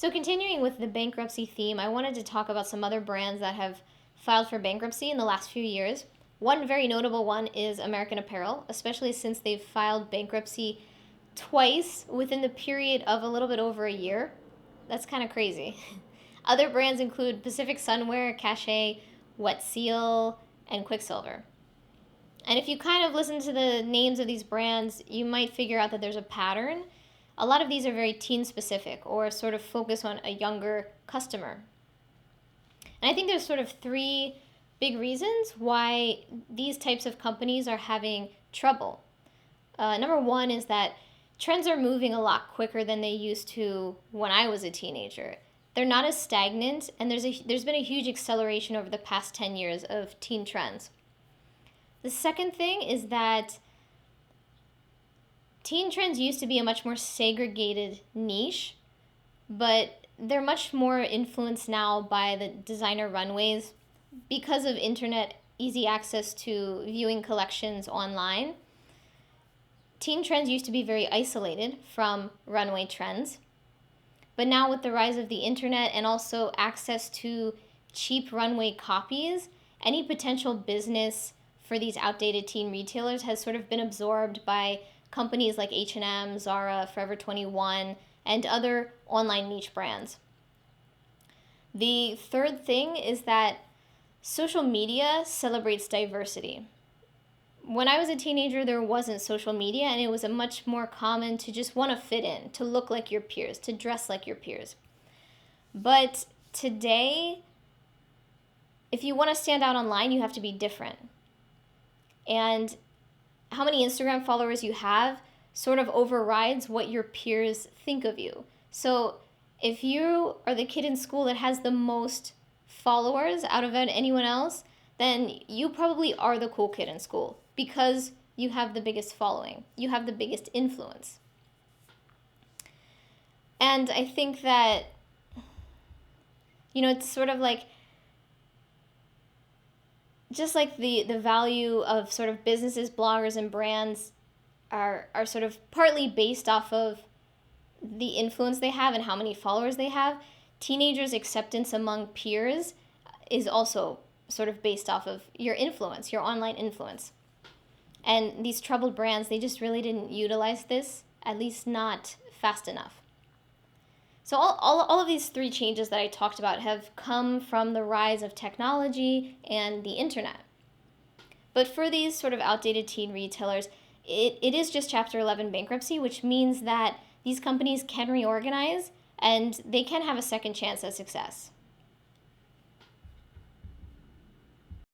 So continuing with the bankruptcy theme, I wanted to talk about some other brands that have filed for bankruptcy in the last few years. One very notable one is American Apparel, especially since they've filed bankruptcy twice within the period of a little bit over a year. That's kind of crazy. Other brands include Pacific Sunwear, Cachet, Wet Seal, and Quicksilver. And if you kind of listen to the names of these brands, you might figure out that there's a pattern. A lot of these are very teen specific or sort of focus on a younger customer. And I think there's sort of three big reasons why these types of companies are having trouble. Number one is that trends are moving a lot quicker than they used to when I was a teenager. They're not as stagnant, and there's been a huge acceleration over the past 10 years of teen trends. The second thing is that teen trends used to be a much more segregated niche, but they're much more influenced now by the designer runways because of internet easy access to viewing collections online. Teen trends used to be very isolated from runway trends, but now with the rise of the internet and also access to cheap runway copies, any potential business for these outdated teen retailers has sort of been absorbed by companies like H&M, Zara, Forever 21, and other online niche brands. The third thing is that social media celebrates diversity. When I was a teenager, there wasn't social media, and it was a much more common to just want to fit in, to look like your peers, to dress like your peers. But today, if you want to stand out online, you have to be different. And how many Instagram followers you have sort of overrides what your peers think of you. So if you are the kid in school that has the most followers out of anyone else, then you probably are the cool kid in school because you have the biggest following. You have the biggest influence. And I think that, it's sort of like, just like the value of sort of businesses, bloggers, and brands are sort of partly based off of the influence they have and how many followers they have, teenagers' acceptance among peers is also sort of based off of your influence, your online influence. And these troubled brands, they just really didn't utilize this, at least not fast enough. So all of these three changes that I talked about have come from the rise of technology and the internet. But for these sort of outdated teen retailers, it is just Chapter 11 bankruptcy, which means that these companies can reorganize and they can have a second chance at success.